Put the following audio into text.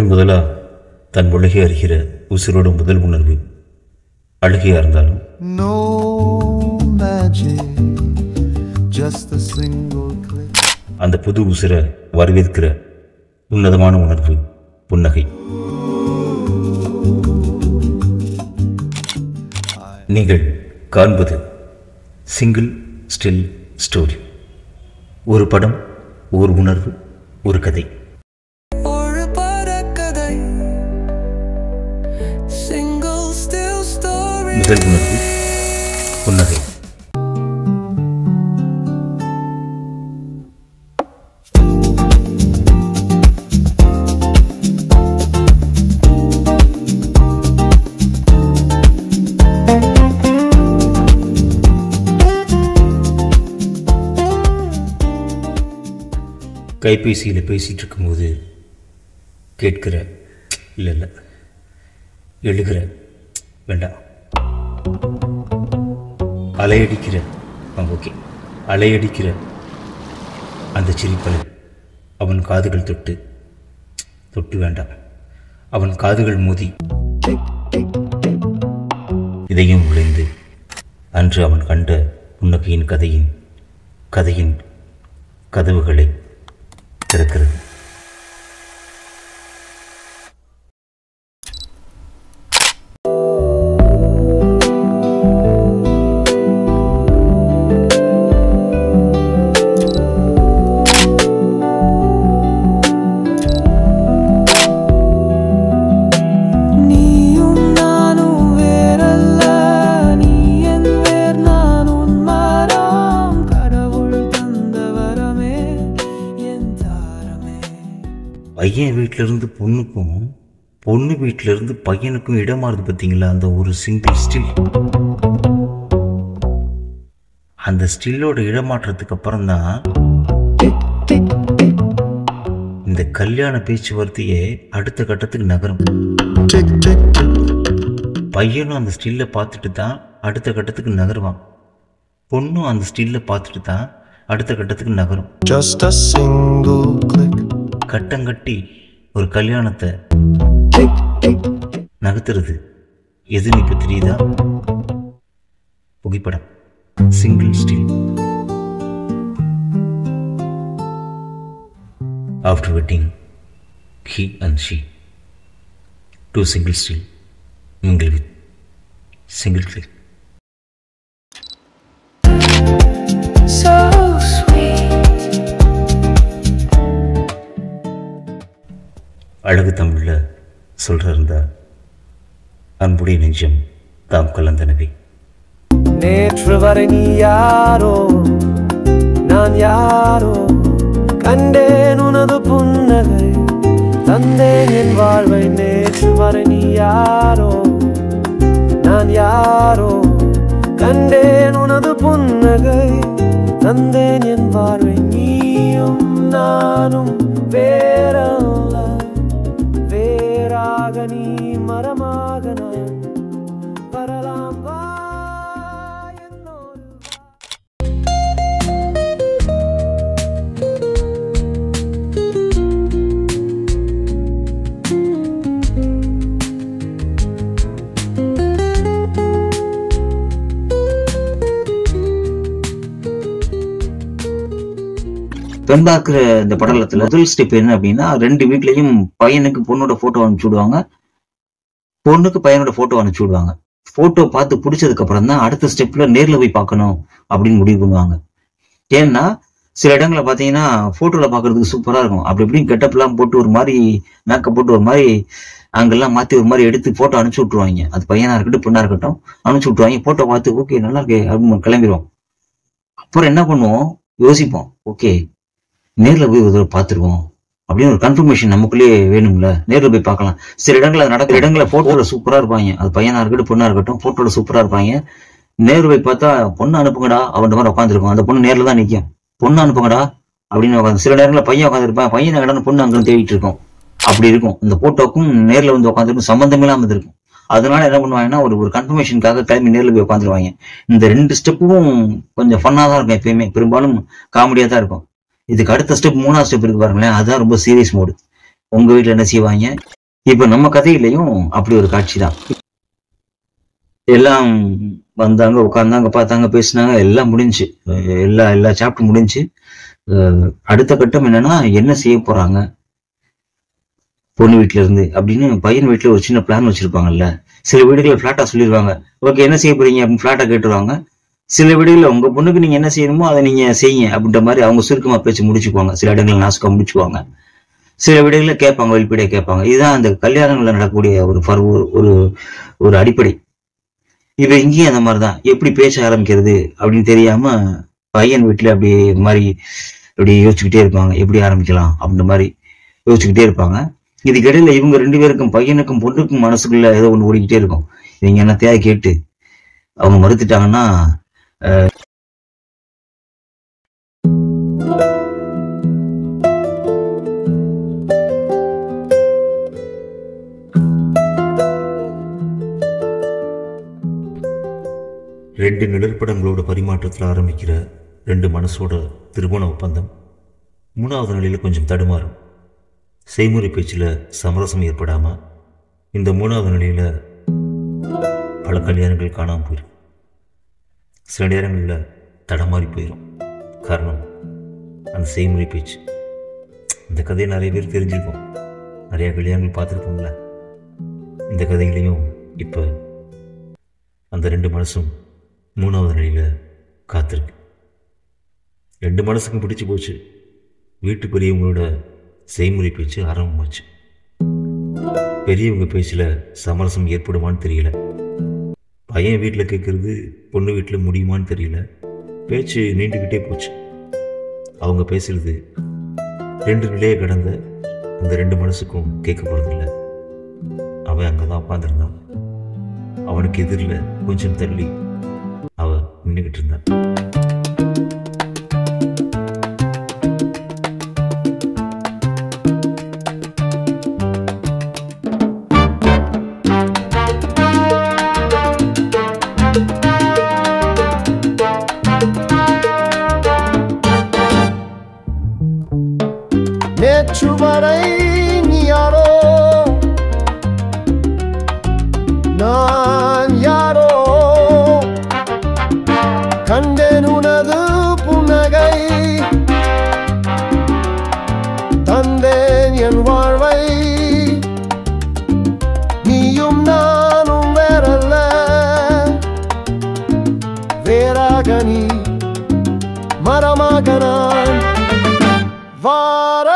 முதலா தன் உலகை அறிகிற உசிரோட முதல் உணர்வு அழுகையா இருந்தாலும் No magic, just a single click. அந்த புது உசிரை வரவேற்கிற உன்னதமான உணர்வு புன்னகை. நீங்கள் காண்பது சிங்கிள் ஸ்டில் ஸ்டோரி. ஒரு படம், ஒரு உணர்வு, ஒரு கதை. முதல் உணர்வு புன்னகை. கைபேசியில் பேசிகிட்டு இருக்கும்போது கேட்கிற இல்லை எழுகிற வேண்டாம், அலையடிக்கிற ஓகே அலையடிக்கிற அந்த சிரிப்பலை அவன் காதுகள் தொட்டு வேண்டாம், அவன் காதுகள் மோதி இதையும் விளைந்து அன்று அவன் கண்ட புன்னகையின் கதையின் கதவுகளை திறக்கிறது. பையன் வீட்டிலிருந்து பொண்ணுக்கும், பொண்ணு வீட்டிலிருந்து பையனுக்கும் இடமாறுது பார்த்தீங்களா? அந்த ஒரு சிங்கிள் ஸ்டில். அந்த ஸ்டில்லோட இடமாற்றத்துக்கு அப்புறம் தான் இந்த கல்யாண பேச்சுவார்த்தையே அடுத்த கட்டத்துக்கு நகரும். பையனும் அந்த ஸ்டில்லை பார்த்துட்டு தான் அடுத்த கட்டத்துக்கு நகருவான். பொண்ணும் அந்த ஸ்டில்லை பார்த்துட்டு தான் அடுத்த கட்டத்துக்கு நகரும். Just a single click. கட்டங்கட்டி ஒரு கல்யாணத்தை நகர்த்துறது எதுன்னு இப்ப தெரியுதா? புகைப்படம், single still. After wedding he and she, two single still mingle with single click. அழகு தமிழ்ல சொல்றா அன்புடைய நெஞ்சம் தாம் கலந்தனவே. நேற்று வரை நீ யாரோ நான் யாரோ, கண்டேன் உனது புன்னகை, தந்தேன் என் வாழ்வை. நேற்று வரை நீ யாரோ நான் யாரோ, கண்டேன் உனது புன்னகை, தந்தேன் என் வாழ்வை. நீயும் நானும் வேறல்ல, வேறாக நீ மரமாக நான் வரலாம் வா என்னோடு. பெண்பாக்குற இந்த படலத்துல முதல் ஸ்டெப் என்ன அப்படின்னா, ரெண்டு வீட்லயும் பையனுக்கு பொண்ணோட போட்டோ அனுப்பிச்சு விடுவாங்க, பொண்ணுக்கு பையனோட போட்டோ அனுப்பிச்சு விடுவாங்க. போட்டோ பார்த்து பிடிச்சதுக்கு அப்புறம் தான் அடுத்த ஸ்டெப்ல நேர்ல போய் பார்க்கணும் அப்படின்னு முடிவு பண்ணுவாங்க. ஏன்னா சில இடங்களை பார்த்தீங்கன்னா போட்டோல பாக்குறதுக்கு சூப்பரா இருக்கும், அப்படி இப்படின்னு கெட்டப் எல்லாம் போட்டு ஒரு மாதிரி மேக்கப் போட்டு ஒரு மாதிரி அங்கெல்லாம் மாத்தி ஒரு மாதிரி எடுத்து போட்டோ அனுப்பிச்சு விட்டுருவாங்க. அது பையனா இருக்கட்டும் பொண்ணா இருக்கட்டும் அனுப்பிச்சு விட்டுருவாங்க. போட்டோ பார்த்து ஓகே நல்லா இருக்கே அப்படின்னு கிளம்பிடுவோம். அப்புறம் என்ன பண்ணுவோம், யோசிப்போம், ஓகே நேர்ல போய் ஒரு பார்த்துருவோம் அப்படின்னு ஒரு கன்ஃபர்மேஷன் நமக்குள்ளேயே வேணும்ல, நேர்ல போய் பார்க்கலாம். சில இடங்களை நடக்கிற இடங்களை போட்டோல சூப்பரா இருப்பாங்க, அது பையனா இருக்கட்டும் பொண்ணா இருக்கட்டும் போட்டோல சூப்பரா இருப்பாங்க. நேர்ல போய் பார்த்தா பொண்ணு அனுப்புங்கடா அவன் மாதிரி உட்காந்துருக்கும், அந்த பொண்ணு நேர்ல தான் நிற்கும். பொண்ணு அனுப்புங்கடா அப்படின்னு உட்காந்து சில நேரங்களில் பையன் உட்காந்துருப்பான், பையன் கடந்து பொண்ணு அங்கே தேடிட்டு இருக்கோம். அப்படி இருக்கும். இந்த போட்டோக்கும் நேர்ல வந்து உட்காந்துருக்கும் சம்பந்தமே இல்லாம இருக்கும். அதனால என்ன பண்ணுவாங்கன்னா ஒரு கன்ஃபர்மேஷனுக்காக கிளம்பி நேர்ல போய் உட்காந்துருவாங்க. இந்த ரெண்டு ஸ்டெப்பும் கொஞ்சம் ஃபன்னா தான் இருக்கும், எப்பயுமே பெரும்பாலும் காமெடியா தான் இருக்கும். இதுக்கு அடுத்த ஸ்டெப் மூணாவது ஸ்டெப் இருக்கு பாருங்களேன், அதுதான் ரொம்ப சீரியஸ் மோடு. உங்க வீட்டுல என்ன செய்வாங்க. இப்ப நம்ம கதையிலையும் அப்படி ஒரு காட்சி தான். எல்லாம் வந்தாங்க, உட்கார்ந்தாங்க, பார்த்தாங்க, பேசினாங்க, எல்லாம் முடிஞ்சு, எல்லா சாப்டர் முடிஞ்சு. அடுத்த கட்டம் என்னன்னா, என்ன செய்ய போறாங்க பொண்ணு வீட்டுல இருந்து அப்படின்னு பையன் வீட்டுல ஒரு சின்ன பிளான் வச்சிருப்பாங்கல்ல. சில வீடுகளை பிளாட்டா சொல்லிடுவாங்க, ஓகே என்ன செய்ய போறீங்க அப்படின்னு பிளாட்டா கேட்டுருவாங்க. சில வீடுகளில் உங்க பொண்ணுக்கு நீங்க என்ன செய்யணுமோ அதை நீங்க செய்யுங்க அப்படின்ற மாதிரி அவங்க சுருக்கமா பேச்சு முடிச்சுக்குவாங்க. சில இடங்கள் நாசுக்கா முடிச்சுக்குவாங்க. சில வீடுகளில் கேட்பாங்க, வெளிப்படையா கேட்பாங்க. இதுதான் அந்த கல்யாணங்கள்ல நடக்கக்கூடிய ஒரு ஒரு அடிப்படை. இப்ப இங்கேயும் அந்த மாதிரிதான். எப்படி பேச ஆரம்பிக்கிறது அப்படின்னு தெரியாம பையன் வீட்டுல அப்படி யோசிச்சுக்கிட்டே இருப்பாங்க, எப்படி ஆரம்பிக்கலாம் அப்படின்ற மாதிரி யோசிச்சுக்கிட்டே இருப்பாங்க. இதுக்கிடையில இவங்க 2 பேருக்கும், பையனுக்கும் பொண்ணுக்கும் மனசுக்குள்ள ஏதோ ஒண்ணு ஓடிக்கிட்டே இருக்கும். இவங்க என்னத்தையா கேட்டு அவங்க மறுத்துட்டாங்கன்னா ரெண்டு நிழற்படங்களோட பரிமாற்றத்தில் ஆரம்பிக்கிற 2 மனசோட திருமண ஒப்பந்தம் 3வது நிலையில கொஞ்சம் தடுமாறும். செய்முறை பேச்சில் சமரசம் ஏற்படாம இந்த 3வது நிலையில பல கல்யாணங்கள் காணாமல் போயிடும். சில நேரங்களில் தடமாறி போயிடும். காரணம் அந்த செய்முறை பேச்சு. இந்த கதையை நிறைய பேர் தெரிஞ்சிருக்கோம், நிறைய கல்யாணங்கள் பார்த்துருப்போம்ல. இந்த கதைகளையும் இப்போ அந்த 2 மனசும் 3வது நிலையில காத்திருக்கு. 2 மனசுக்கும் பிடிச்சு போச்சு. வீட்டு பெரியவங்களோட செய்முறை பேச்சு ஆரம்பமாச்சு. பெரியவங்க பேச்சில் சமரசம் ஏற்படுமான்னு தெரியல. பையன் வீட்டில் கேட்கறது பொண்ணு வீட்டில் முடியுமான்னு தெரியல. பேச்சு நீண்டுக்கிட்டே போச்சு. அவங்க பேசுறது 2 நிலையை கடந்த அந்த 2 மனசுக்கும் கேட்க போறதில்லை. அவன் அங்கதான் உட்காந்துருந்தான். அவனுக்கு எதிரில் கொஞ்சம் தள்ளி அவ நின்றுகிட்டு இருந்தான். நேற்று வரை நீ யாரோ, நான் யாரோ, கண்டேன் உனது புன்னகை, தந்தேன் என் வாழ்வை, நீயும் நானும் வேறல்ல, வேறாக நீ, மரமாக நான் வார